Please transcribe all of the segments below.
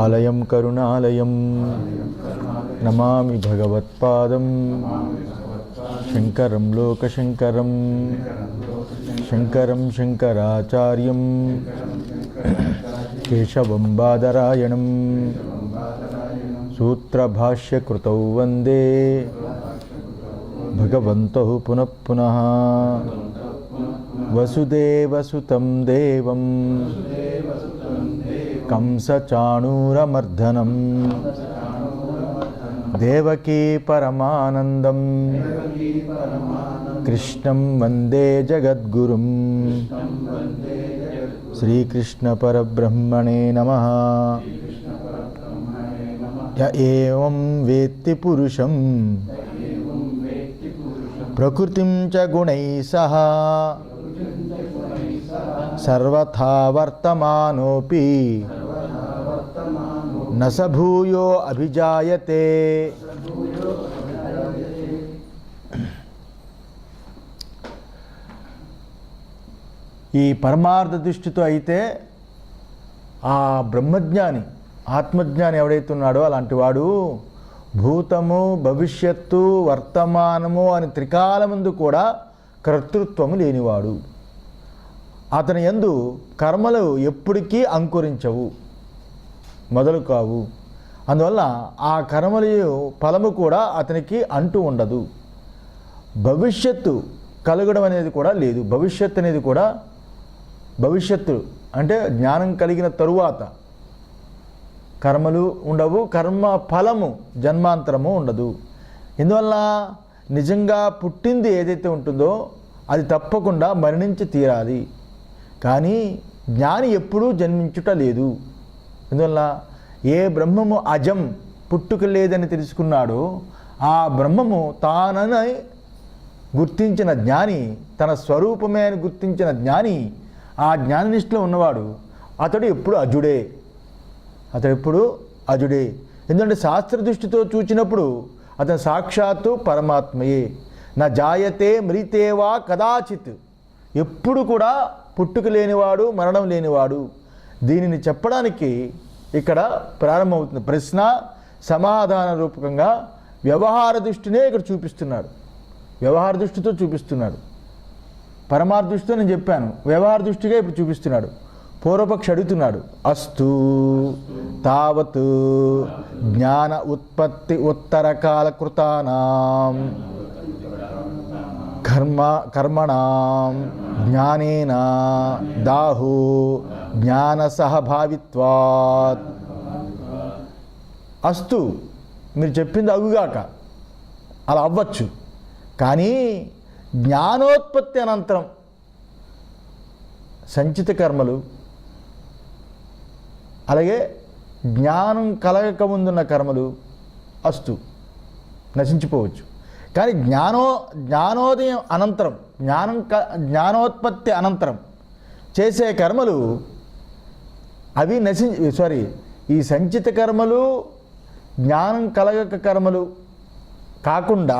ఆలయం కరుణాలయం నమామి భగవత్పాదం శంకరం లోకశంకరం శంకరం శంకరాచార్యం కేశవం బాదరాయణం సూత్రభాష్యకృతౌ వందే భగవంతౌ పునః పునః వసుదేవసుతం దేవం కంసచాణూరమర్దనం దేవకీ పరమానందం కృష్ణం వందే జగద్గురుం శ్రీకృష్ణ పరబ్రహ్మణే నమః. య ఏవం వేత్తి పురుషం ప్రకృతిం చ గుణైః సహ సర్వథా వర్తమానోపి న స భూయో అభిజాయతే. ఈ పరమార్థ దృష్టితో అయితే ఆ బ్రహ్మజ్ఞాని ఆత్మజ్ఞాని ఎవడైతే ఉన్నాడో అలాంటి వాడు భూతము భవిష్యత్తు వర్తమానము అని త్రికాలమందు కూడా కర్తృత్వము లేనివాడు. అతని యందు కర్మలు ఎప్పటికీ అంకురించవు, మొదలు కావు. అందువల్ల ఆ కర్మల ఫలము కూడా అతనికి అంటూ ఉండదు. భవిష్యత్తు కలగడం అనేది కూడా లేదు. భవిష్యత్తు అనేది కూడా భవిష్యత్తు అంటే జ్ఞానం కలిగిన తరువాత కర్మలు ఉండవు, కర్మ ఫలము జన్మాంతరము ఉండదు. ఇందువల్ల నిజంగా పుట్టింది ఏదైతే ఉంటుందో అది తప్పకుండా మరణించి తీరాలి. కానీ జ్ఞాని ఎప్పుడూ జన్మించుట లేదు. అందువల్ల ఏ బ్రహ్మము అజం పుట్టుక లేదని తెలుసుకున్నాడో ఆ బ్రహ్మము తానని గుర్తించిన జ్ఞాని, తన స్వరూపమే అని గుర్తించిన జ్ఞాని, ఆ జ్ఞాననిష్టలో ఉన్నవాడు అతడు ఎప్పుడు అజుడే. ఎందుకంటే శాస్త్ర దృష్టితో చూచినప్పుడు అతను సాక్షాత్తు పరమాత్మయే. నా జాయతే మ్రితేవా కదాచిత్, ఎప్పుడు కూడా పుట్టుక లేనివాడు, మరణం లేనివాడు. దీనిని చెప్పడానికి ఇక్కడ ప్రారంభమవుతుంది. ప్రశ్న సమాధాన రూపకంగా వ్యవహార దృష్టినే ఇక్కడ చూపిస్తున్నాడు. వ్యవహార దృష్టితో చూపిస్తున్నాడు. పరమార్థ దృష్టితో నేను చెప్పాను, వ్యవహార దృష్టిగా ఇప్పుడు చూపిస్తున్నాడు. పూర్వపక్షి అడుగుతున్నాడు, అస్తు తావత్ జ్ఞాన ఉత్పత్తి ఉత్తరకాల కృతానాం కర్మణాం జ్ఞానేన దాహో జ్ఞాన సహభావిత్వాత్. అస్తు, మీరు చెప్పింది అగుగాక, అలా అవ్వచ్చు. కానీ జ్ఞానోత్పత్తి అనంతరం సంచిత కర్మలు, అలాగే జ్ఞానం కలగకముందున్న కర్మలు అస్తు నశించిపోవచ్చు. కానీ జ్ఞానోదయం అనంతరం, జ్ఞానోత్పత్తి అనంతరం చేసే కర్మలు అవి ఈ సంచిత కర్మలు జ్ఞానం కలగక కర్మలు కాకుండా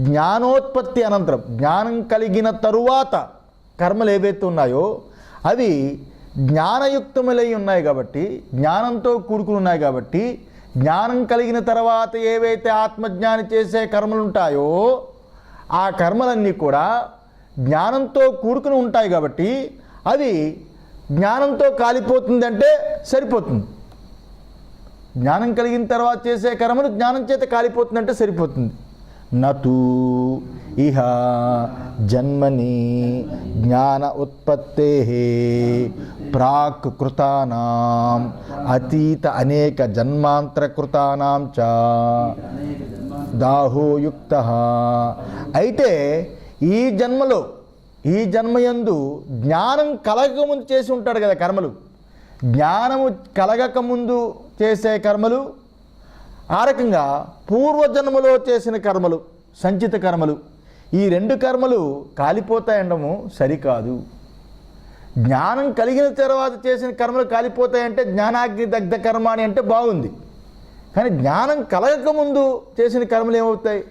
జ్ఞానోత్పత్తి అనంతరం, జ్ఞానం కలిగిన తరువాత కర్మలు ఏవైతే ఉన్నాయో అవి జ్ఞానయుక్తములై ఉన్నాయి కాబట్టి, జ్ఞానంతో కూడుకుని ఉన్నాయి కాబట్టి, జ్ఞానం కలిగిన తర్వాత ఏవైతే ఆత్మజ్ఞాని చేసే కర్మలు ఉంటాయో ఆ కర్మలన్నీ కూడా జ్ఞానంతో కూడుకుని ఉంటాయి కాబట్టి అవి జ్ఞానంతో కాలిపోతుందంటే సరిపోతుంది. జ్ఞానం కలిగిన తర్వాత చేసే కర్మలు జ్ఞానం చేత కాలిపోతుందంటే సరిపోతుంది. నతు ఇహ జన్మని జ్ఞాన ఉత్పత్తే ప్రాక్ కృతానాం అతీత అనేక జన్మాంతర కృతానాం చ దాహోయుక్త. అయితే ఈ జన్మయందు జ్ఞానం కలగకముందు చేసి ఉంటాడు కదా కర్మలు. జ్ఞానము కలగకముందు చేసే కర్మలు, ఆ రకంగా పూర్వజన్మలో చేసిన కర్మలు, సంచిత కర్మలు, ఈ రెండు కర్మలు కాలిపోతాయండము సరికాదు. జ్ఞానం కలిగిన తర్వాత చేసిన కర్మలు కాలిపోతాయంటే జ్ఞానాగ్ని దగ్ధ కర్మ అని అంటే బాగుంది. కానీ జ్ఞానం కలగకముందు చేసిన కర్మలు ఏమవుతాయి?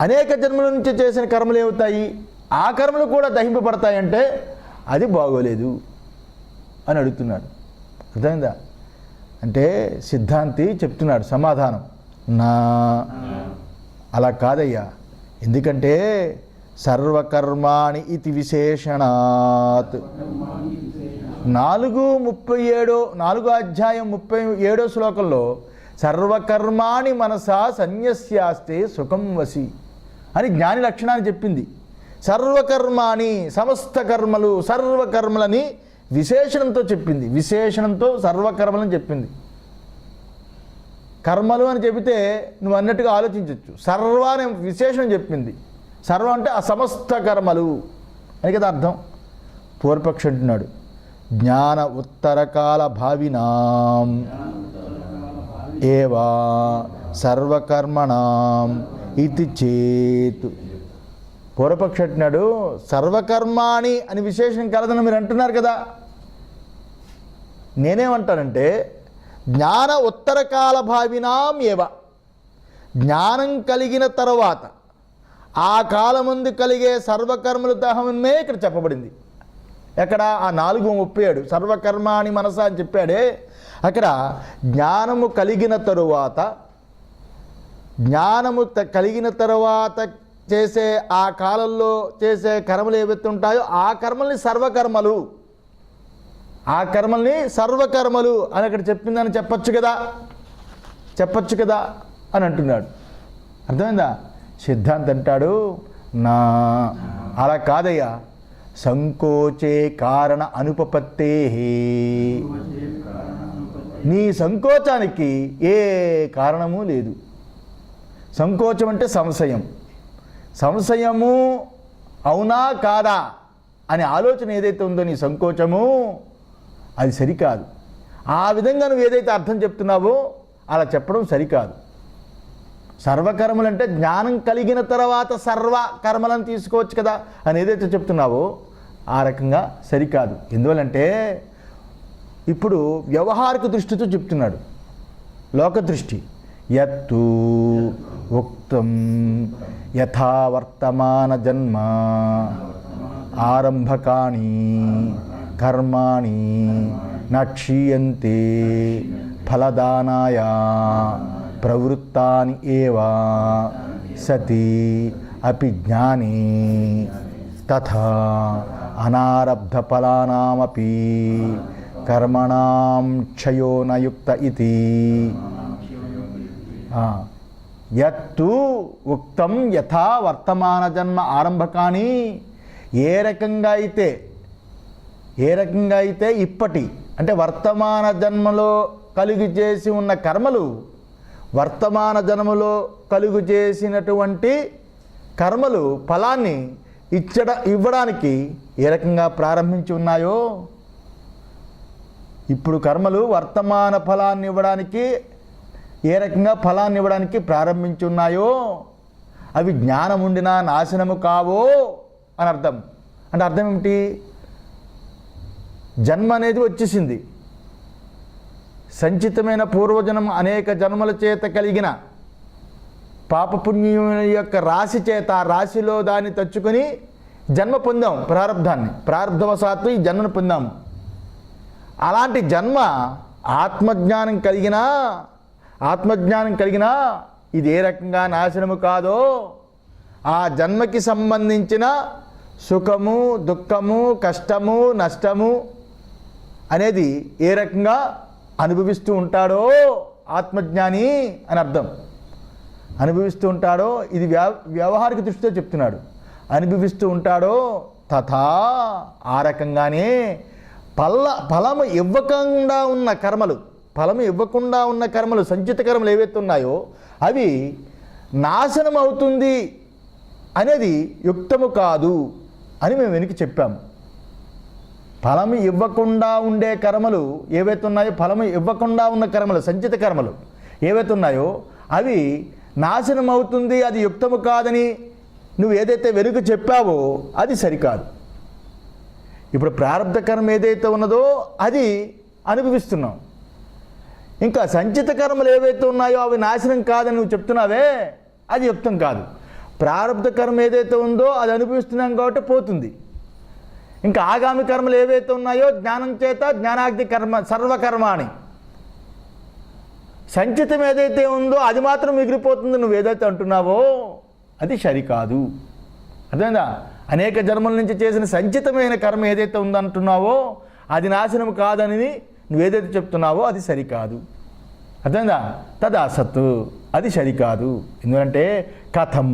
అనేక జన్మల నుంచి చేసిన కర్మలు ఏమవుతాయి? ఆ కర్మలు కూడా దహింపబడతాయంటే అది బాగోలేదు. అని అడుగుతున్నాడు. అర్థమైందా? అంటే సిద్ధాంతి చెప్తున్నాడు సమాధానం, నా అలా కాదయ్యా. ఎందుకంటే సర్వకర్మాణి ఇది విశేషణాత్ 4:37 అధ్యాయం 37 శ్లోకంలో సర్వకర్మాణి మనసా సన్యస్యాస్తే సుఖం వసి అని జ్ఞాని లక్షణాన్ని చెప్పింది. సర్వకర్మాణి సమస్త కర్మలు, సర్వకర్మలని విశేషణంతో చెప్పింది. విశేషణంతో సర్వకర్మలని చెప్పింది. కర్మలు అని చెబితే నువ్వు అన్నట్టుగా ఆలోచించవచ్చు. సర్వ అనే విశేషణం చెప్పింది. సర్వ అంటే ఆ సమస్త కర్మలు అని కదా అర్థం. పూర్వపక్షి అంటున్నాడు, జ్ఞాన ఉత్తరకాల భావినాం ఏవా సర్వకర్మణాం ఇది చేత్. పూర్వపక్షి అంటున్నాడు, సర్వకర్మాణి అని విశేషణం కలదని మీరు అంటున్నారు కదా. నేనేమంటానంటే జ్ఞాన ఉత్తరకాల భావినాం ఏవ, జ్ఞానం కలిగిన తర్వాత ఆ కాలముందు కలిగే సర్వకర్మలు దహనమే ఇక్కడ చెప్పబడింది. ఎక్కడ? ఆ 4:37 సర్వకర్మాణి మనస అని చెప్పాడే, అక్కడ జ్ఞానము కలిగిన తరువాత, జ్ఞానము కలిగిన తరువాత చేసే ఆ కాలంలో చేసే కర్మలు ఏవైతే ఉంటాయో ఆ కర్మల్ని సర్వకర్మలు, ఆ కర్మల్ని సర్వకర్మలు అని అక్కడ చెప్పిందని చెప్పచ్చు కదా అని అంటున్నాడు. అర్థమైందా? సిద్ధాంత్ అంటాడు, నా అలా కాదయ్యా. సంకోచే కారణ అనుపపత్తే, నీ సంకోచానికి ఏ కారణము లేదు. సంకోచం అంటే సంశయం. సంశయము అవునా కాదా అనే ఆలోచన ఏదైతే ఉందో నీ సంకోచము, అది సరికాదు. ఆ విధంగా నువ్వు ఏదైతే అర్థం చెప్తున్నావో అలా చెప్పడం సరికాదు. సర్వకర్మలు అంటే జ్ఞానం కలిగిన తర్వాత సర్వకర్మలను తీసుకోవచ్చు కదా అని ఏదైతే చెప్తున్నావో ఆ రకంగా సరికాదు. ఎందువల్లంటే ఇప్పుడు వ్యవహారిక దృష్టితో చెప్తున్నాడు, లోక దృష్టి. యత్తు ఉక్తం యథా వర్తమాన జన్మ ఆరంభకాని కర్మాణి నక్షీయంతే ఫలదానాయ ప్రవృత్తాని ఏవా సతి అపి జ్ఞానే తథా అనారబ్ధ ఫలానామపి కర్మణాం క్షయో నయుక్త ఇతి. యత్తు ఉక్తం యథా వర్తమాన జన్మ ఆరంభకాని, ఏ రకంగా అయితే ఇప్పటి అంటే వర్తమాన జన్మలో కలుగు చేసి ఉన్న కర్మలు, వర్తమాన జన్మలో కలుగు చేసినటువంటి కర్మలు ఫలాన్ని ఇవ్వడానికి ఏ రకంగా ప్రారంభించి ఉన్నాయో, ఇప్పుడు కర్మలు వర్తమాన ఫలాన్ని ఇవ్వడానికి ఏ రకంగా ఫలాన్ని ఇవ్వడానికి ప్రారంభించి ఉన్నాయో అవి జ్ఞానం ఉండినా నాశనము కావో అని అర్థం. అంటే అర్థం ఏమిటి? జన్మ అనేది వచ్చేసింది. సంచితమైన పూర్వజన్మ అనేక జన్మల చేత కలిగిన పాపపుణ్యముల యొక్క రాశి చేత ఆ రాశిలో దాన్ని తెచ్చుకొని జన్మ పొందాం. ప్రారంధవశాత్తు ఈ జన్మను పొందాము. అలాంటి జన్మ ఆత్మజ్ఞానం కలిగినా ఇది ఏ రకంగా నాశనము కాదో, ఆ జన్మకి సంబంధించిన సుఖము దుఃఖము కష్టము నష్టము అనేది ఏ రకంగా అనుభవిస్తూ ఉంటాడో ఆత్మజ్ఞాని అని అర్థం. అనుభవిస్తూ ఉంటాడో, ఇది వ్యవహారిక దృష్టితో చెప్తున్నాడు. అనుభవిస్తూ ఉంటాడో తథా ఆ రకంగానే ఫలము ఇవ్వకుండా ఉన్న కర్మలు సంచిత కర్మలు ఏవైతే ఉన్నాయో అవి నాశనం అవుతుంది అనేది యుక్తము కాదు అని మేము వెనక్కి చెప్పాము. ఫలము ఇవ్వకుండా ఉండే కర్మలు ఏవైతే ఉన్నాయో, ఫలము ఇవ్వకుండా ఉన్న కర్మలు సంచిత కర్మలు ఏవైతే ఉన్నాయో అవి నాశనం అవుతుంది, అది యుక్తము కాదని నువ్వు ఏదైతే వెనుక చెప్పావో అది సరికాదు. ఇప్పుడు ప్రారంధ కర్మ ఏదైతే ఉన్నదో అది అనుభవిస్తున్నాం. ఇంకా సంచిత కర్మలు ఏవైతే ఉన్నాయో అవి నాశనం కాదని నువ్వు చెప్తున్నావే అది యుక్తం కాదు. ప్రారంధ కర్మ ఏదైతే ఉందో అది అనుభవిస్తున్నాం కాబట్టి పోతుంది. ఇంకా ఆగామి కర్మలు ఏవైతే ఉన్నాయో జ్ఞానం చేత జ్ఞానాగ్ని కర్మ సర్వకర్మాణి, సంచితం ఏదైతే ఉందో అది మాత్రం మిగిలిపోతుంది. నువ్వు ఏదైతే అంటున్నావో అది సరికాదు. అర్థమైందా? అనేక జన్మల నుంచి చేసిన సంచితమైన కర్మ ఏదైతే ఉందంటున్నావో అది నాశనం కాదని నువ్వేదైతే చెప్తున్నావో అది సరికాదు. అర్థమైందా? తదాసత్తు, అది సరికాదు. ఎందుకంటే కథం,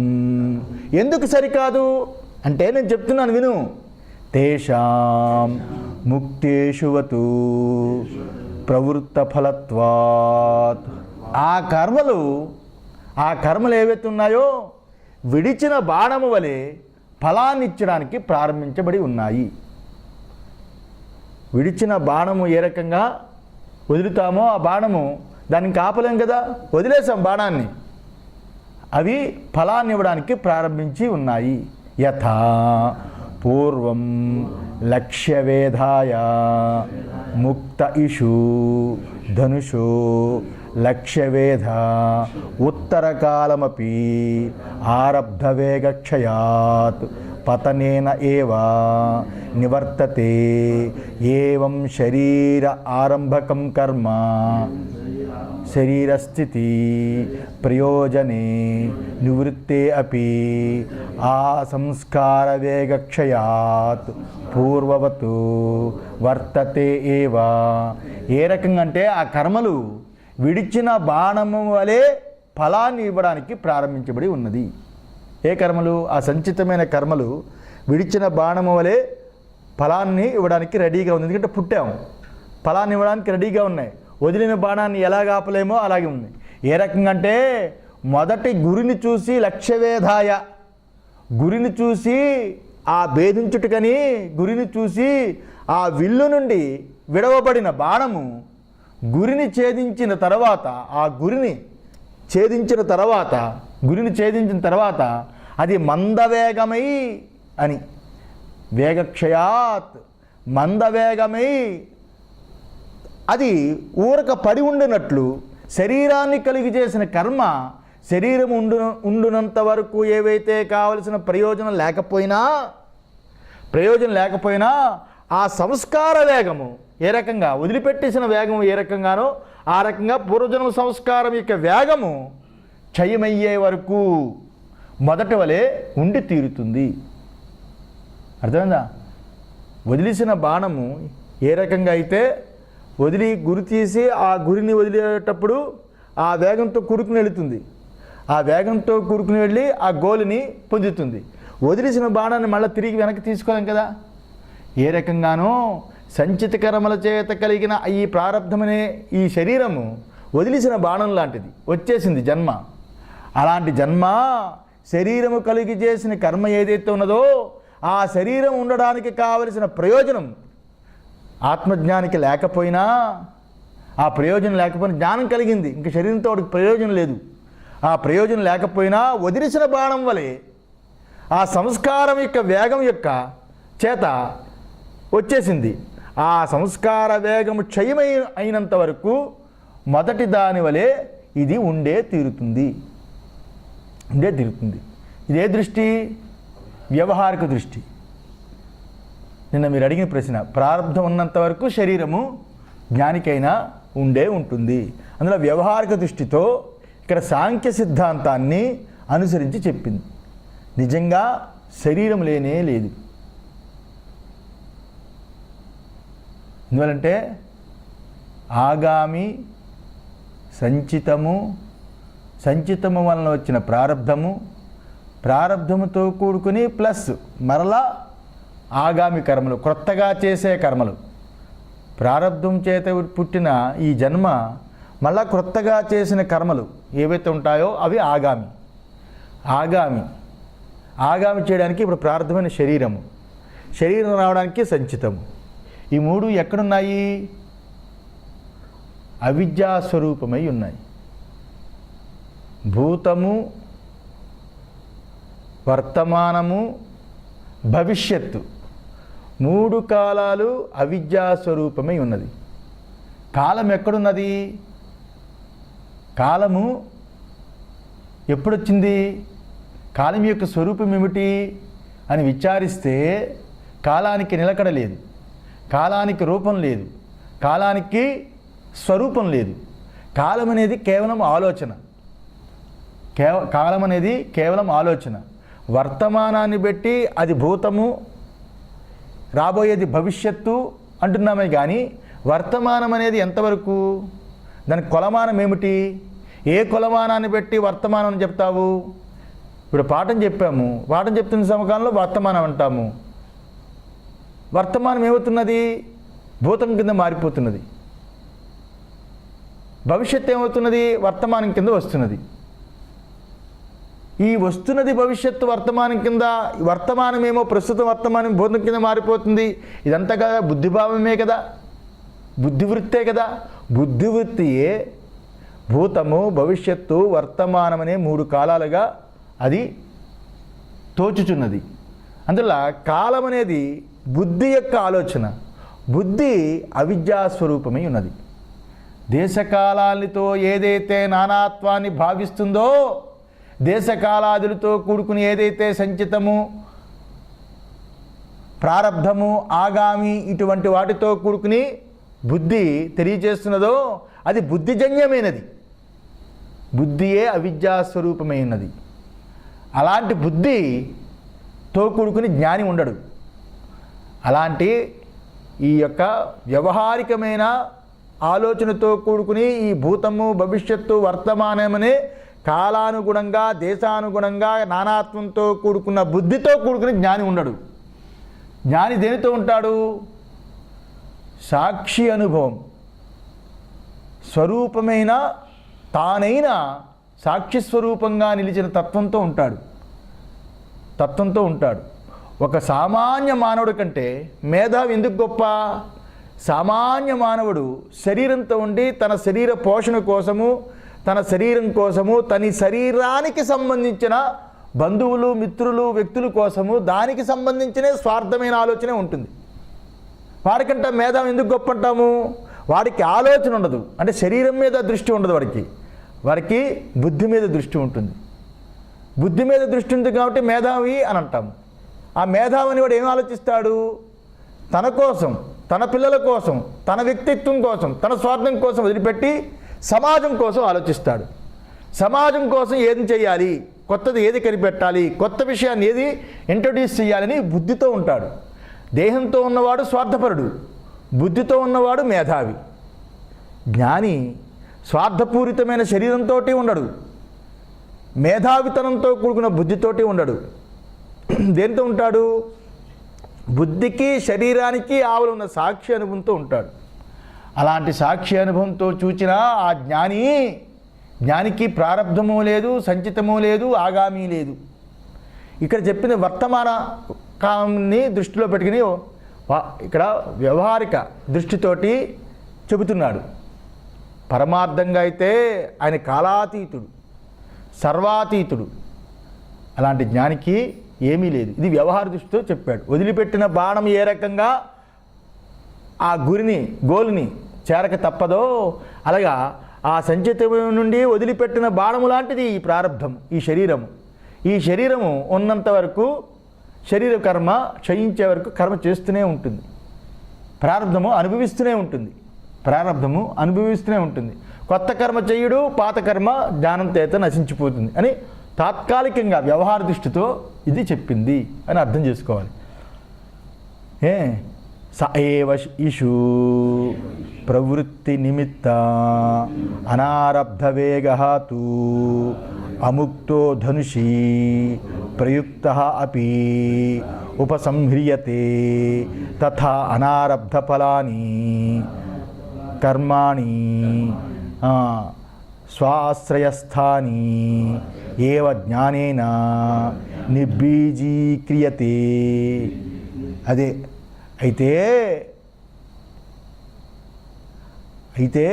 ఎందుకు సరికాదు అంటే నేను చెప్తున్నాను విను. తేషాం ముక్తేషువతు ప్రవృత్త ఫలత్వాత్, ఆ కర్మలు ఏవైతే ఉన్నాయో విడిచిన బాణము వలె ఫలాన్ని ఇచ్చడానికి ప్రారంభించబడి ఉన్నాయి. విడిచిన బాణము ఏ రకంగా వదులుతామో ఆ బాణము దాన్ని కాపలేం కదా, వదిలేసాం బాణాన్ని, అవి ఫలాన్ని ఇవ్వడానికి ప్రారంభించి ఉన్నాయి. యథా పూర్వం లక్ష్యవేధాయ ముక్త ఇషు ధనుషో లక్ష్యవేధ ఉత్తరకాలమపి ఆరబ్ధవేగక్షయాత్ పతనేన ఏవ నివర్తతే. ఏవం శరీర ఆరంభకం కర్మ శరీరస్థితి ప్రయోజనే నివృత్తే అపి ఆ సంస్కార వేగక్షయాత్ పూర్వవతు వర్తతే ఏవ. ఏ రకంగా అంటే ఆ కర్మలు విడిచిన బాణము వలె ఫలాన్ని ఇవ్వడానికి ప్రారంభించబడి ఉన్నది. ఏ కర్మలు? ఆ సంచితమైన కర్మలు విడిచిన బాణము వలె ఫలాన్ని ఇవ్వడానికి రెడీగా ఉంది. ఎందుకంటే పుట్టాము, ఫలాన్ని ఇవ్వడానికి రెడీగా ఉన్నాయి. వదిలిన బాణాన్ని ఎలాగ ఆపలేమో అలాగే ఉంది. ఏ రకంగా అంటే మొదటి గురిని చూసి లక్ష్యవేధాయ, గురిని చూసి ఆ భేదించుటకని గురిని చూసి ఆ విల్లు నుండి విడవబడిన బాణము గురిని ఛేదించిన తర్వాత గురిని ఛేదించిన తర్వాత అది మందవేగమై అని, వేగక్షయాత్ మందవేగమై అది ఊరక పడి ఉండినట్లు శరీరాన్ని కలిగి చేసిన కర్మ శరీరం ఉండునంత వరకు ఏవైతే కావలసిన ప్రయోజనం లేకపోయినా ఆ సంస్కార వేగము ఏ రకంగా వదిలిపెట్టేసిన వేగము ఏ రకంగానో ఆ రకంగా పూర్వజన్మ సంస్కారం యొక్క వేగము క్షయమయ్యే వరకు మొదటి వలె ఉండి తీరుతుంది. అర్థమైందా? వదిలేసిన బాణము ఏ రకంగా అయితే వదిలి గురి తీసి ఆ గురిని వదిలేటప్పుడు ఆ వేగంతో కూరుకుని వెళుతుంది, ఆ వేగంతో కూరుకుని వెళ్ళి ఆ గోలుని పొందుతుంది. వదిలేసిన బాణాన్ని మళ్ళీ తిరిగి వెనక్కి తీసుకోలేం కదా. ఏ రకంగానో సంచిత కర్మల చేత కలిగిన ఈ ప్రారంధమనే ఈ శరీరము వదిలేసిన బాణం లాంటిది, వచ్చేసింది జన్మ. అలాంటి జన్మ శరీరము కలిగి చేసిన కర్మ ఏదైతే ఉన్నదో ఆ శరీరం ఉండడానికి కావలసిన ప్రయోజనం ఆత్మజ్ఞానికి లేకపోయినా, ఆ ప్రయోజనం లేకపోయినా జ్ఞానం కలిగింది, ఇంక శరీరంతో వాడికి ప్రయోజనం లేదు. ఆ ప్రయోజనం లేకపోయినా వదిలిసిన బాణం వలె ఆ సంస్కారం యొక్క వేగం యొక్క చేత వచ్చేసింది. ఆ సంస్కార వేగము అయినంత వరకు మొదటి దాని వలె ఇది ఉండే తీరుతుంది. ఇదే దృష్టి వ్యవహారిక దృష్టి. నిన్న మీరు అడిగిన ప్రశ్న, ప్రారంధం ఉన్నంత వరకు శరీరము జ్ఞానికైనా ఉంటుంది. అందులో వ్యవహారిక దృష్టితో ఇక్కడ సాంఖ్య సిద్ధాంతాన్ని అనుసరించి చెప్పింది. నిజంగా శరీరం లేనే లేదు. ఎందువలంటే ఆగామి సంచితము వలన వచ్చిన ప్రారంధముతో కూడుకుని ప్లస్ మరలా ఆగామి కర్మలు, క్రొత్తగా చేసే కర్మలు. ప్రారంధం చేత పుట్టిన ఈ జన్మ మళ్ళా క్రొత్తగా చేసిన కర్మలు ఏవైతే ఉంటాయో అవి ఆగామి చేయడానికి ఇప్పుడు ప్రారంధమైన శరీరం రావడానికి సంచితము. ఈ మూడు ఎక్కడున్నాయి? అవిద్యాస్వరూపమై ఉన్నాయి. భూతము, వర్తమానము, భవిష్యత్తు మూడు కాలాలు అవిద్యాస్వరూపమై ఉన్నది. కాలం ఎక్కడున్నది? కాలము ఎప్పుడొచ్చింది? కాలం యొక్క స్వరూపం ఏమిటి అని విచారిస్తే కాలానికి నిలకడ లేదు, కాలానికి రూపం లేదు, కాలానికి స్వరూపం లేదు. కాలం అనేది కేవలం ఆలోచన. కాలం అనేది కేవలం ఆలోచన. వర్తమానాన్ని బట్టి అది భూతము, రాబోయేది భవిష్యత్తు అంటున్నామే కానీ వర్తమానం అనేది ఎంతవరకు? దానికి కొలమానం ఏమిటి? ఏ కొలమానాన్ని బట్టి వర్తమానం చెప్తావు? ఇప్పుడు పాఠం చెప్పాము, పాఠం చెప్తున్న సమకాలంలో వర్తమానం అంటాము. వర్తమానం ఏమవుతున్నది? భూతం కింద మారిపోతున్నది. భవిష్యత్తు ఏమవుతున్నది? వర్తమానం కింద వస్తున్నది. ఈ వస్తున్నది భవిష్యత్తు వర్తమానం కింద, వర్తమానమేమో ప్రస్తుతం వర్తమానం భూతం కింద మారిపోతుంది. ఇదంతా కదా బుద్ధిభావమే కదా, బుద్ధివృత్తే కదా. బుద్ధివృత్తియే భూతము, భవిష్యత్తు, వర్తమానం అనే 3 కాలాలుగా అది తోచుచున్నది. అందువల్ల కాలం అనేది బుద్ధి యొక్క ఆలోచన. బుద్ధి అవిద్యాస్వరూపమై ఉన్నది. దేశకాలాలతో ఏదైతే నానాత్వాన్ని భావిస్తుందో, దేశకాలాదులతో కూడుకుని ఏదైతే సంచితము, ప్రారబ్ధము, ఆగామి ఇటువంటి వాటితో కూడుకుని బుద్ధి తెలియజేస్తున్నదో అది బుద్ధిజన్యమైనది. బుద్ధియే అవిద్యాస్వరూపమైనది. అలాంటి బుద్ధితో కూడుకుని జ్ఞాని ఉండడు. అలాంటి ఈ యొక్క వ్యవహారికమైన ఆలోచనతో కూడుకుని ఈ భూతము, భవిష్యత్తు, వర్తమానమనే కాలానుగుణంగా, దేశానుగుణంగా నానాత్వంతో కూడుకున్న బుద్ధితో కూడుకుని జ్ఞాని ఉండడు. జ్ఞాని దేనితో ఉంటాడు? సాక్షి అనుభవం, స్వరూపమైన తానైన సాక్షి స్వరూపంగా నిలిచిన తత్వంతో ఉంటాడు. ఒక సామాన్య మానవుడి కంటే మేధావి ఎందుకు గొప్ప? సామాన్య మానవుడు శరీరంతో ఉండి తన శరీర పోషణ కోసము, తన శరీరం కోసము, తన శరీరానికి సంబంధించిన బంధువులు, మిత్రులు, వ్యక్తుల కోసము దానికి సంబంధించిన స్వార్థమైన ఆలోచనే ఉంటుంది. వాడికంటే మేధావి ఎందుకు గొప్ప అంటాము? వాడికి ఆలోచన ఉండదు, అంటే శరీరం మీద దృష్టి ఉండదు. వాడికి బుద్ధి మీద దృష్టి ఉంటుంది. బుద్ధి మీద దృష్టి ఉంది కాబట్టి మేధావి అని అంటాము. ఆ మేధావిని వాడు ఏం ఆలోచిస్తాడు? తన కోసం, తన పిల్లల కోసం, తన వ్యక్తిత్వం కోసం, తన స్వార్థం కోసం వదిలిపెట్టి సమాజం కోసం ఆలోచిస్తాడు. సమాజం కోసం ఏది చేయాలి, కొత్తది ఏది కనిపెట్టాలి, కొత్త విషయాన్ని ఏది ఇంట్రొడ్యూస్ చేయాలని బుద్ధితో ఉంటాడు. దేహంతో ఉన్నవాడు స్వార్థపరుడు, బుద్ధితో ఉన్నవాడు మేధావి. జ్ఞాని స్వార్థపూరితమైన శరీరంతో ఉండడు, మేధావితనంతో కూడుకున్న బుద్ధితోటి ఉండడు. దేంతో ఉంటాడు? బుద్ధికి, శరీరానికి ఆవలున్న సాక్షి అనుభవంతో ఉంటాడు. అలాంటి సాక్షి అనుభవంతో చూచిన ఆ జ్ఞానికి ప్రారబ్ధము లేదు, సంచితము లేదు, ఆగామి లేదు. ఇక్కడ చెప్పిన వర్తమాన కాలాన్ని దృష్టిలో పెట్టుకుని ఇక్కడ వ్యవహారిక దృష్టితోటి చెబుతున్నాడు. పరమార్థంగా అయితే ఆయన కాలాతీతుడు, సర్వాతీతుడు. అలాంటి జ్ఞానికి ఏమీ లేదు. ఇది వ్యవహార దృష్టితో చెప్పాడు. వదిలిపెట్టిన బాణం ఏ రకంగా ఆ గోలుని చేరక తప్పదో, అలాగా ఆ సంచితం నుండి వదిలిపెట్టిన బాణము లాంటిది ఈ ప్రారబ్ధము, ఈ శరీరము. ఈ శరీరము ఉన్నంత వరకు శరీర కర్మ క్షయించే వరకు కర్మ చేస్తూనే ఉంటుంది. ప్రారబ్ధము అనుభవిస్తూనే ఉంటుంది. కొత్త కర్మ చేయుడు, పాత కర్మ జ్ఞానం చేత నశించిపోతుంది అని తాత్కాలికంగా వ్యవహార దృష్టితో ఇది చెప్పింది అని అర్థం చేసుకోవాలి. స ఏవ ఇషు ప్రవృత్తి నిమిత్త అనారబ్ధ వేగ తు అముక్తో ధనుషి ప్రయుక్త అపి ఉపసంహ్రియతే తథా అనారబ్ధ ఫలాని కర్మాణి స్వాశ్రయస్థాని ఏవ జ్ఞానేన నిర్బీజీక్రియతే. అయితే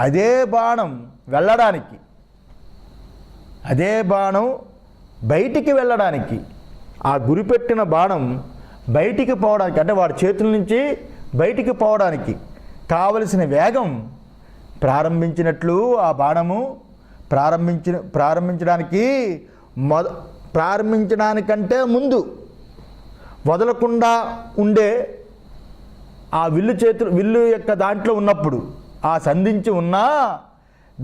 అదే బాణం వెళ్ళడానికి, అదే బాణం బయటికి వెళ్ళడానికి, ఆ గురిపెట్టిన బాణం బయటికి పోవడానికి, అంటే వాడి చేతుల నుంచి బయటికి పోవడానికి కావలసిన వేగం ప్రారంభించినట్లు ఆ బాణము ప్రారంభించడానికంటే ముందు వదలకుండా ఉండే ఆ విల్లు యొక్క దాంట్లో ఉన్నప్పుడు ఆ సంధించి ఉన్నా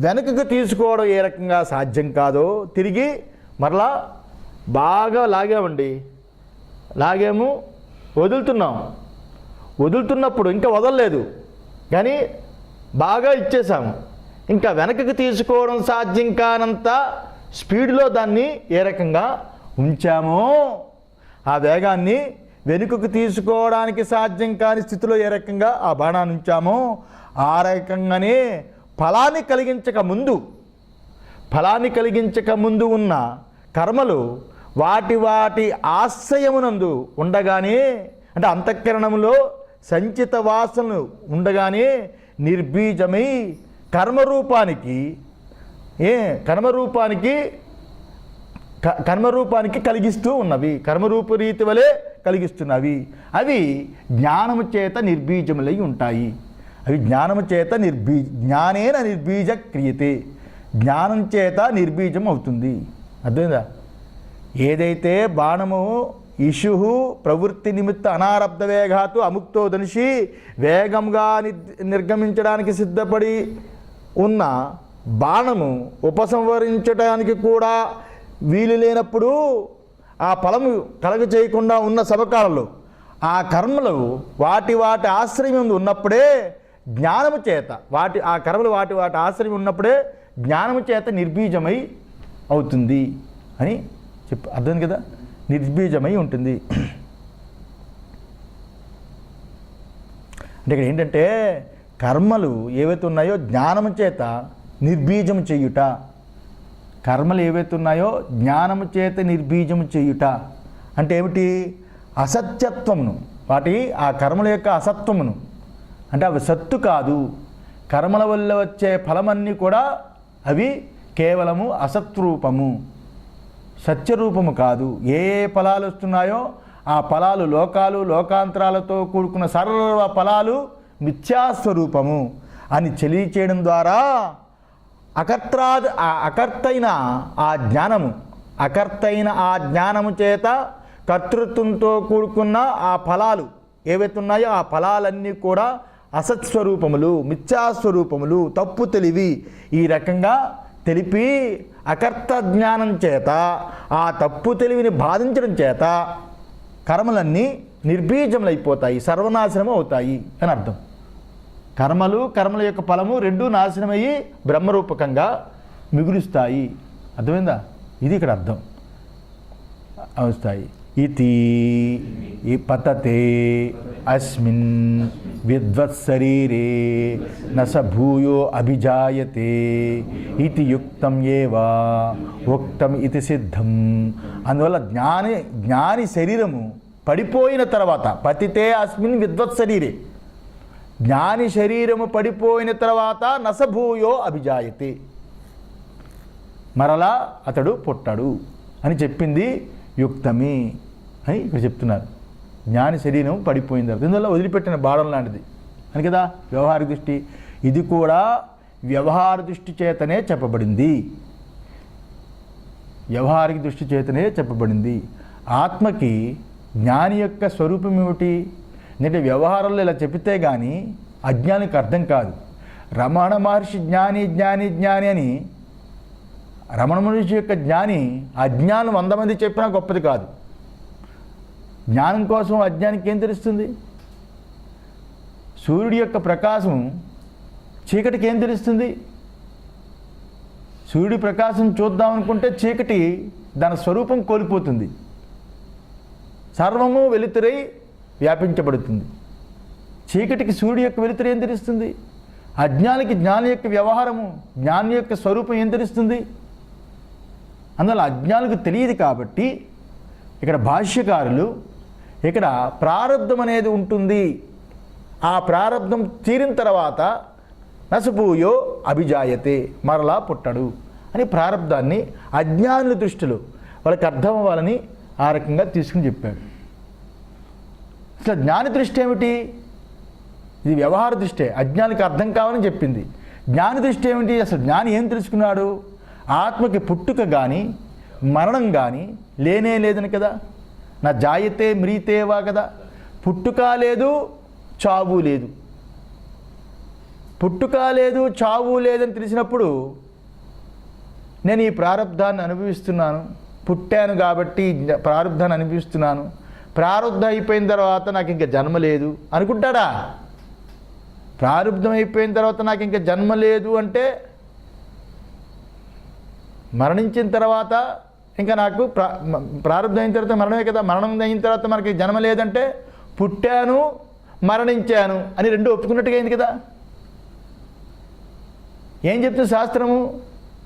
వెనకకు తీసుకోవడం ఏ రకంగా సాధ్యం కాదో తిరిగి మరలా బాగా లాగాము వదులుతున్నప్పుడు ఇంకా వదలలేదు కానీ బాగా ఇచ్చేసాము, ఇంకా వెనకకు తీసుకోవడం సాధ్యం కానంత స్పీడ్లో దాన్ని ఏ రకంగా ఉంచామో, ఆ వేగాన్ని వెనుకకు తీసుకోవడానికి సాధ్యం కాని స్థితిలో ఏ రకంగా ఆ బాణాన్ని ఉంచామో ఆ రకంగానే ఫలాన్ని కలిగించక ముందు ఉన్న కర్మలు వాటి ఆశ్రయమునందు ఉండగానే, అంటే అంతఃకరణములో సంచిత వాసనలు ఉండగానే నిర్బీజమై కర్మరూపానికి కలిగిస్తూ ఉన్నవి, కర్మరూప రీతి వలె కలిగిస్తున్నవి. అవి జ్ఞానము చేత నిర్బీజములై ఉంటాయి. అవి జ్ఞానము చేత జ్ఞానేన నిర్బీజ క్రియతే, జ్ఞానం చేత నిర్బీజం అవుతుంది. అర్థమైందా? ఏదైతే బాణము ఇషు ప్రవృత్తి నిమిత్త అనారబ్ధ వేగాతు అముక్తో ధనుషి వేగంగా నిర్గమించడానికి సిద్ధపడి ఉన్న బాణము ఉపసంహరించడానికి కూడా వీలు లేనప్పుడు, ఆ ఫలము కలగ చేయకుండా ఉన్న సమకాలంలో ఆ కర్మలు వాటి ఆశ్రయం ఉన్నప్పుడే జ్ఞానము చేత ఆ కర్మలు వాటి ఆశ్రయం ఉన్నప్పుడే జ్ఞానము చేత నిర్బీజమై అవుతుంది అని అర్థం కదా, నిర్బీజమై ఉంటుంది. అంటే ఇక్కడ ఏంటంటే కర్మలు ఏవైతే ఉన్నాయో జ్ఞానము చేత నిర్బీజము చేయుట, కర్మలు ఏవైతే ఉన్నాయో జ్ఞానము చేత నిర్బీజము చేయుట అంటే ఏమిటి? అసత్యత్వమును, ఆ కర్మల యొక్క అసత్వమును, అంటే అవి సత్తు కాదు. కర్మల వల్ల వచ్చే ఫలమన్నీ కూడా అవి కేవలము అసత్రూపము, సత్యరూపము కాదు. ఏ ఫలాలు వస్తున్నాయో ఆ ఫలాలు లోకాంతరాలతో కూడుకున్న సర్వ ఫలాలు మిథ్యాస్వరూపము అని తెలియచేయడం ద్వారా అకర్తైన ఆ జ్ఞానము చేత కర్తృత్వంతో కూడుకున్న ఆ ఫలాలు ఏవైతే ఉన్నాయో ఆ ఫలాలన్నీ కూడా అసత్స్వరూపములు, మిథ్యాస్వరూపములు, తప్పు తెలివి ఈ రకంగా తెలిపి అకర్త జ్ఞానం చేత ఆ తప్పు తెలివిని బాధించడం చేత కర్మలన్నీ నిర్బీజములైపోతాయి, సర్వనాశనం అవుతాయి అని అర్థం. కర్మల యొక్క ఫలము రెండూ నాశనమయ్యి బ్రహ్మరూపకంగా మిగులుస్తాయి. అర్థమైందా? ఇది ఇక్కడ అర్థం అవుతాయి. ఇతి పతతే అస్మిన్ విద్వత్శరీరే నస భూయో అభిజాయతే ఇతి యుక్తం ఏవా ఉక్తం ఇది సిద్ధం. అందువల్ల జ్ఞాని శరీరము పడిపోయిన తర్వాత, పతితే అస్మిన్ విద్వత్శరీరే, జ్ఞాని శరీరము పడిపోయిన తర్వాత నసభూయో అభిజాయతే, మరలా అతడు పుట్టడు అని చెప్పింది యుక్తమే అని ఇక్కడ చెప్తున్నారు. జ్ఞాని శరీరం పడిపోయిన తర్వాత ఇందువల్ల వదిలిపెట్టిన బాణం లాంటిది అని కదా వ్యవహారిక దృష్టి. ఇది కూడా వ్యవహార దృష్టి చేతనే చెప్పబడింది, వ్యవహారిక దృష్టి చేతనే చెప్పబడింది. ఆత్మకి జ్ఞాని యొక్క స్వరూపం ఏమిటి అంటే వ్యవహారంలో ఇలా చెప్తే కానీ అజ్ఞానికి అర్థం కాదు. రమణ మహర్షి జ్ఞాని అని, రమణ మహర్షి యొక్క జ్ఞాని అజ్ఞానం 100 మంది చెప్పినా గొప్పది కాదు. జ్ఞానం కోసం అజ్ఞానికి ఏం తెలుస్తుంది? సూర్యుడి యొక్క ప్రకాశం చీకటికి ఏం తెలుస్తుంది? సూర్యుడి ప్రకాశం చూద్దామనుకుంటే చీకటి దాని స్వరూపం కోల్పోతుంది, సర్వము వెలుతురై వ్యాపించబడుతుంది. చీకటికి సూర్యుడి యొక్క వెలుతురు ఏం తెలుస్తుంది? అజ్ఞానికి జ్ఞాని యొక్క వ్యవహారము, జ్ఞాని యొక్క స్వరూపం ఏం తెలుస్తుంది? అందువల్ల అజ్ఞానికి తెలియదు. కాబట్టి ఇక్కడ భాష్యకారులు ఇక్కడ ప్రారబ్ధం అనేది ఉంటుంది, ఆ ప్రారబ్ధం తీరిన తర్వాత నసభూయో అభిజాయతే, మరలా పుట్టడు అని ప్రారబ్ధాన్ని అజ్ఞానుల దృష్టిలో వాళ్ళకి అర్థం అవ్వాలని ఆ రకంగా తీసుకుని చెప్పాడు. అసలు జ్ఞాని దృష్టి ఏమిటి? ఇది వ్యవహార దృష్టే, అజ్ఞానికి అర్థం కావాలని చెప్పింది. జ్ఞాని దృష్టి ఏమిటి? అసలు జ్ఞాని ఏం తెలుసుకున్నాడు? ఆత్మకి పుట్టుక కానీ మరణం కానీ లేనే లేదని కదా. నా జాయతే మ్రీతేవా కదా, పుట్టుక లేదు చావు లేదు. పుట్టుక లేదు చావు లేదని తెలిసినప్పుడు నేను ఈ ప్రారంధాన్ని అనుభవిస్తున్నాను, పుట్టాను కాబట్టి ప్రారంధాన్ని అనుభవిస్తున్నాను, ప్రారంధం అయిపోయిన తర్వాత నాకు ఇంకా జన్మ లేదు అనుకుంటాడా? ప్రారంధం అయిపోయిన తర్వాత నాకు ఇంకా జన్మ లేదు అంటే మరణించిన తర్వాత ఇంకా నాకు ప్రారంధం అయిన తర్వాత మరణమే కదా, మరణం అయిన తర్వాత మనకి జన్మ లేదంటే పుట్టాను మరణించాను అని రెండు ఒప్పుకున్నట్టుగా అయింది కదా. ఏం చెప్తుంది శాస్త్రము?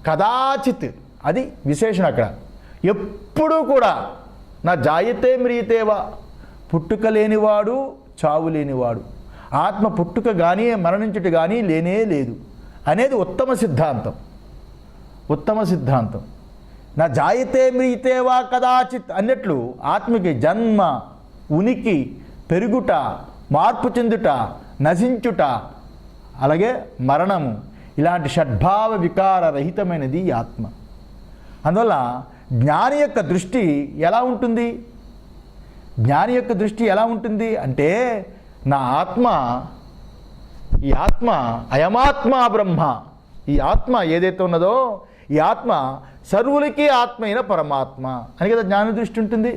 కదాచిత్, అది విశేషణ అక్కడ. ఎప్పుడూ కూడా నా జాయతే మ్రియతేవా, పుట్టుక లేనివాడు చావు లేనివాడు, ఆత్మ పుట్టుక కానీ మరణించుట కానీ లేనే లేదు అనేది ఉత్తమ సిద్ధాంతం. ఉత్తమ సిద్ధాంతం. నా జాయతే మ్రియతేవా కదాచిత్ అన్నట్లు ఆత్మకి జన్మ, ఉనికి, పెరుగుట, మార్పు చెందుట, నశించుట, అలాగే మరణము, ఇలాంటి షడ్భావ వికార రహితమైనది ఈ ఆత్మ. అందువల్ల జ్ఞాని యొక్క దృష్టి ఎలా ఉంటుంది? జ్ఞాని యొక్క దృష్టి ఎలా ఉంటుంది అంటే, నా ఆత్మ, ఈ ఆత్మ అయమాత్మ బ్రహ్మ, ఈ ఆత్మ ఏదైతే ఉన్నదో ఈ ఆత్మ సర్వులకి ఆత్మ అయిన పరమాత్మ అని కదా జ్ఞాన దృష్టి ఉంటుంది.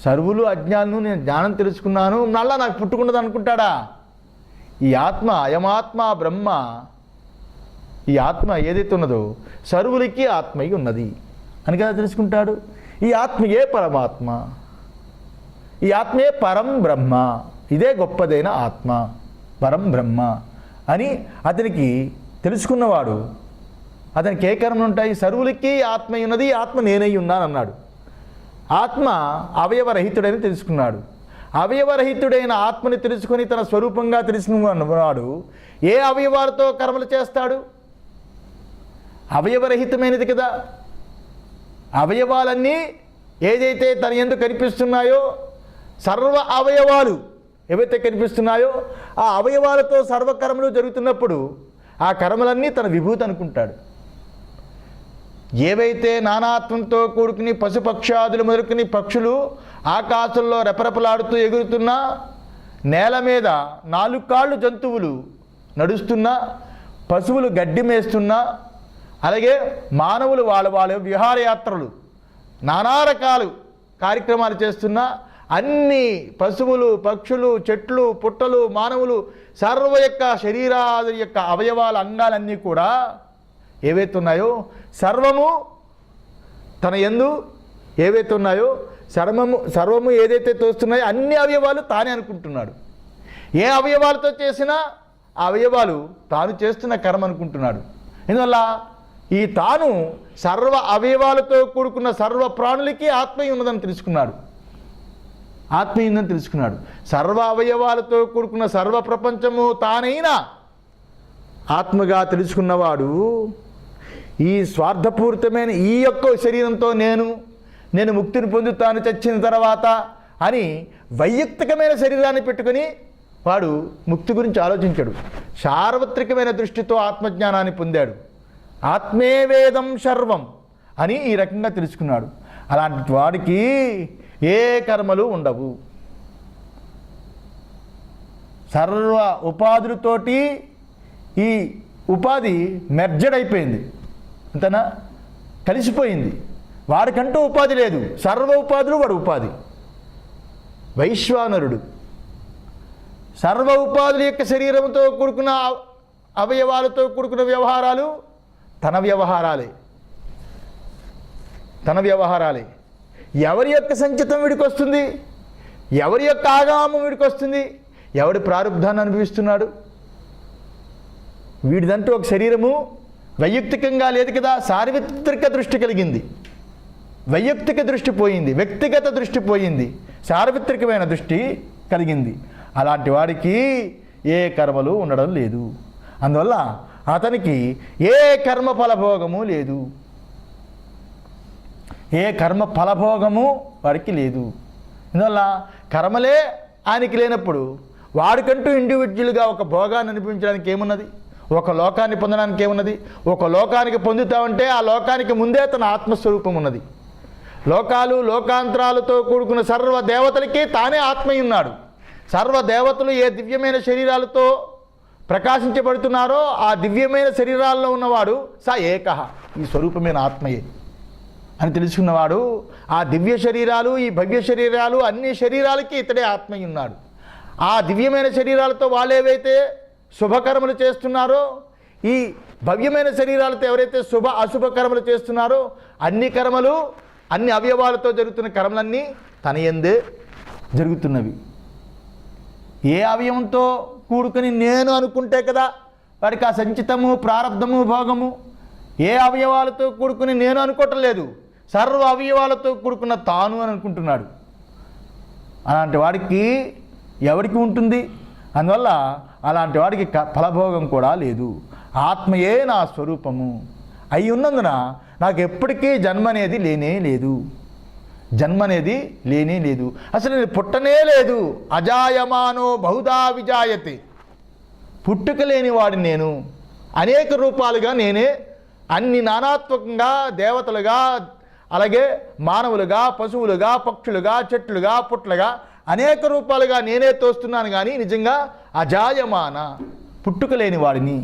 సర్వులు అజ్ఞానులు నేను జ్ఞానం తెలుసుకున్నాను, మళ్ళా నాకు పుట్టుకున్నది అనుకుంటాడా? ఈ ఆత్మ అయమాత్మ బ్రహ్మ, ఈ ఆత్మ ఏదైతే ఉన్నదో సర్వులకి ఆత్మయి ఉన్నది అని కదా తెలుసుకుంటాడు. ఈ ఆత్మయే పరమాత్మ, ఈ ఆత్మే పరం బ్రహ్మ, ఇదే గొప్పదైన ఆత్మ పరం బ్రహ్మ అని అతనికి తెలుసుకున్నవాడు, అతనికి ఏ కర్మలు ఉంటాయి? సర్వులకి ఆత్మయి ఉన్నది, ఆత్మ నేనై ఉన్నాను అన్నాడు. ఆత్మ అవయవరహితుడని తెలుసుకున్నాడు. అవయవరహితుడైన ఆత్మని తెలుసుకొని తన స్వరూపంగా తెలుసుకున్నవాడు ఏ అవయవాలతో కర్మలు చేస్తాడు? అవయవరహితమైనది కదా. అవయవాలన్నీ ఏదైతే తన యందు కనిపిస్తున్నాయో, సర్వ అవయవాలు ఏవైతే కనిపిస్తున్నాయో ఆ అవయవాలతో సర్వకర్మలు జరుగుతున్నప్పుడు ఆ కర్మలన్నీ తన విభూతి అనుకుంటాడు. ఏవైతే నానాత్వంతో కూడుకుని పశుపక్షాదులు మొదలుకుని పక్షులు ఆకాశంలో రెపరెపలాడుతూ ఎగురుతున్నా, నేల మీద 4 కాళ్ళు జంతువులు నడుస్తున్నా, పశువులు గడ్డి మేస్తున్నా, అలాగే మానవులు వాళ్ళ విహారయాత్రలు నానా రకాలు కార్యక్రమాలు చేస్తున్నా, అన్ని పశువులు, పక్షులు, చెట్లు, పుట్టలు, మానవులు సర్వ యొక్క శరీరాది యొక్క అవయవాల అంగాలన్నీ కూడా ఏవైతే ఉన్నాయో సర్వము తన యందు ఏవైతే ఉన్నాయో సర్వము ఏదైతే తోస్తున్నాయో అన్ని అవయవాలు తానే అనుకుంటున్నాడు. ఏ అవయవాలతో చేసినా ఆ అవయవాలు తాను చేస్తున్న కర్మ అనుకుంటున్నాడు. ఇందువల్ల ఈ తాను సర్వ అవయవాలతో కూడుకున్న సర్వ ప్రాణులకి ఆత్మీయ ఉన్నదని తెలుసుకున్నాడు. ఆత్మీయుందని తెలుసుకున్నాడు. సర్వ అవయవాలతో కూడుకున్న సర్వ ప్రపంచము తానైన ఆత్మగా తెలుసుకున్నవాడు ఈ స్వార్థపూరితమైన ఈ యొక్క శరీరంతో నేను ముక్తిని పొందుతాను చచ్చిన తర్వాత అని వైయక్తికమైన శరీరాన్ని పెట్టుకొని వాడు ముక్తి గురించి ఆలోచించాడు. సార్వత్రికమైన దృష్టితో ఆత్మజ్ఞానాన్ని పొందాడు. ఆత్మే వేదం సర్వం అని ఈ రకంగా తెలుసుకున్నాడు. అలాంటి వాడికి ఏ కర్మలు ఉండవు. సర్వ ఉపాధులతోటి ఈ ఉపాధి మెర్జడ్ అయిపోయింది, అంతేనా, కలిసిపోయింది. వాడికంటూ ఉపాధి లేదు. సర్వ ఉపాధులు వాడు ఉపాధి. వైశ్వానరుడు సర్వ ఉపాధుల యొక్క శరీరంతో కూడుకున్న అవయవాలతో కూడుకున్న వ్యవహారాలు తన వ్యవహారాలే. ఎవరి యొక్క సంచితం వీడికి వస్తుంది? ఎవరి యొక్క ఆగామం వీడికి వస్తుంది? ఎవడి ప్రారంధాన్ని అనుభవిస్తున్నాడు? వీడిదంటూ ఒక శరీరము వైయక్తికంగా లేదు కదా. సార్వత్రిక దృష్టి కలిగింది, వైయక్తిక దృష్టి పోయింది, వ్యక్తిగత దృష్టి పోయింది, సార్వత్రికమైన దృష్టి కలిగింది. అలాంటి వాడికి ఏ కర్మలు ఉండడం లేదు. అందువల్ల అతనికి ఏ కర్మ ఫలభోగము లేదు. ఏ కర్మ ఫలభోగము వాడికి లేదు. అందువల్ల కర్మలే ఆయనకి లేనప్పుడు వాడికంటూ ఇండివిజువల్గా ఒక భోగాన్ని అనిపించడానికి ఏమున్నది? ఒక లోకాన్ని పొందడానికి ఏమున్నది? ఒక లోకానికి పొందుతామంటే ఆ లోకానికి ముందే తన ఆత్మస్వరూపం ఉన్నది. లోకాలు లోకాంతరాలతో కూడుకున్న సర్వ దేవతలకి తానే ఆత్మయున్నాడు. సర్వ దేవతలు ఏ దివ్యమైన శరీరాలతో ప్రకాశించబడుతున్నారో ఆ దివ్యమైన శరీరాల్లో ఉన్నవాడు స ఏకః, ఈ స్వరూపమైన ఆత్మయే అని తెలుసుకున్నవాడు. ఆ దివ్య శరీరాలు, ఈ భవ్య శరీరాలు, అన్ని శరీరాలకి ఇతడే ఆత్మయున్నాడు. ఆ దివ్యమైన శరీరాలతో వాళ్ళు ఏవైతే శుభకర్మలు చేస్తున్నారో, ఈ భవ్యమైన శరీరాలతో ఎవరైతే శుభ అశుభ కర్మలు చేస్తున్నారో, అన్ని కర్మలు, అన్ని అవయవాలతో జరుగుతున్న కర్మలన్నీ తన యందే జరుగుతున్నవి. ఏ అవయవంతో కూడుకుని నేను అనుకుంటే కదా వాడికి ఆ సంచితము, ప్రారంధము, భోగము. ఏ అవయవాలతో కూడుకుని నేను అనుకోవటం లేదు, సర్వ అవయవాలతో కూడుకున్న తాను అని అనుకుంటున్నాడు. అలాంటి వాడికి ఎవరికి ఉంటుంది? అందువల్ల అలాంటి వాడికి ఫలభోగం కూడా లేదు. ఆత్మయే నా స్వరూపము అయి ఉన్నందున నాకు ఎప్పటికీ జన్మ అనేది లేనే లేదు. జన్మ అనేది లేనే లేదు. అసలు నేను పుట్టనే లేదు. అజాయమానో బహుదా విజాయతే, పుట్టుక లేని వాడిని నేను. అనేక రూపాలుగా నేనే, అన్ని నానాత్మకంగా దేవతలుగా, అలాగే మానవులుగా, పశువులుగా, పక్షులుగా, చెట్లుగా, పుట్లుగా అనేక రూపాలుగా నేనే తోస్తున్నాను. కానీ నిజంగా అజాయమాన, పుట్టుక లేని వాడిని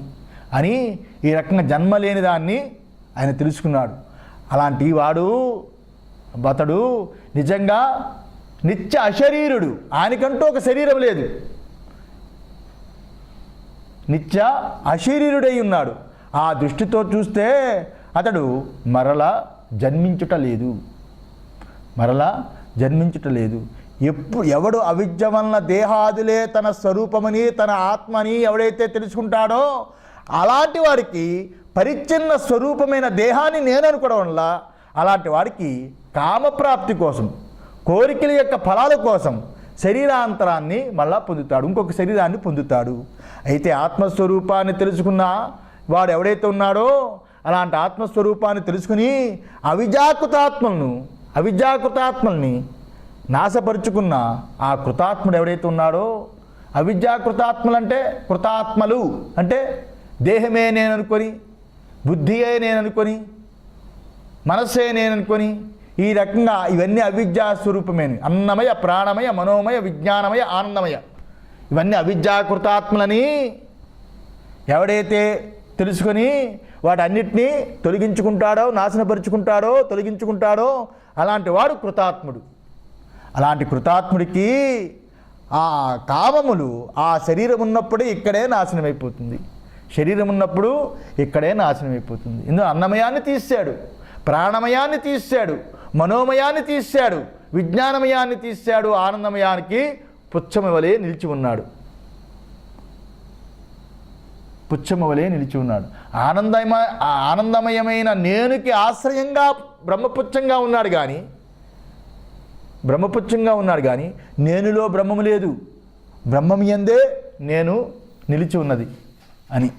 అని ఈ రకంగా జన్మ లేని దాన్ని ఆయన తెలుసుకున్నాడు. అలాంటి వాడు అతడు నిజంగా నిత్య అశరీరుడు. ఆయనకంటూ ఒక శరీరం లేదు, నిత్య అశరీరుడై ఉన్నాడు. ఆ దృష్టితో చూస్తే అతడు మరలా జన్మించుట లేదు, మరలా జన్మించుట లేదు. ఎవడు అవిద్య వలన దేహాదులే తన స్వరూపమని, తన ఆత్మని ఎవడైతే తెలుసుకుంటాడో అలాంటి వాడికి పరిచ్ఛిన్న స్వరూపమైన దేహాన్ని నేను అనుకోవడం వల్ల అలాంటి వాడికి కామప్రాప్తి కోసం, కోరికల యొక్క ఫలాల కోసం శరీరాంతరాన్ని మళ్ళా పొందుతాడు, ఇంకొక శరీరాన్ని పొందుతాడు. అయితే ఆత్మస్వరూపాన్ని తెలుసుకున్న వాడు ఎవడైతే ఉన్నాడో అలాంటి ఆత్మస్వరూపాన్ని తెలుసుకుని అవిద్యాకృతాత్మల్ని నాశపరుచుకున్న ఆ కృతాత్ముడు ఎవడైతే ఉన్నాడో, అవిద్యాకృతాత్మలు అంటే కృతాత్మలు అంటే దేహమే నేననుకొని, బుద్ధియే నేననుకొని, మనస్సే నేననుకొని, ఈ రకంగా ఇవన్నీ అవిద్యా స్వరూపమే. అన్నమయ, ప్రాణమయ, మనోమయ, విజ్ఞానమయ, ఆనందమయ, ఇవన్నీ అవిద్యాకృతాత్మలని ఎవడైతే తెలుసుకొని వాటన్నిటినీ తొలగించుకుంటాడో అలాంటి వాడు కృతాత్ముడు. అలాంటి కృతాత్ముడికి ఆ కామములు ఆ శరీరం ఉన్నప్పుడే ఇక్కడే నాశనమైపోతుంది. శరీరం ఉన్నప్పుడు ఇక్కడే నాశనమైపోతుంది. ఇందులో అన్నమయాన్ని తీశాడు, ప్రాణమయాన్ని తీశాడు, మనోమయాన్ని తీశాడు, విజ్ఞానమయాన్ని తీశాడు. ఆనందమయానికి పుచ్చమ వలె నిలిచి ఉన్నాడు, పుచ్చమ వలె నిలిచి ఉన్నాడు. ఆనందమయమైన నేనుకి ఆశ్రయంగా బ్రహ్మపుచ్చంగా ఉన్నాడు కానీ నేనులో బ్రహ్మము లేదు, బ్రహ్మము యందే నేను నిలిచి ఉన్నది అని.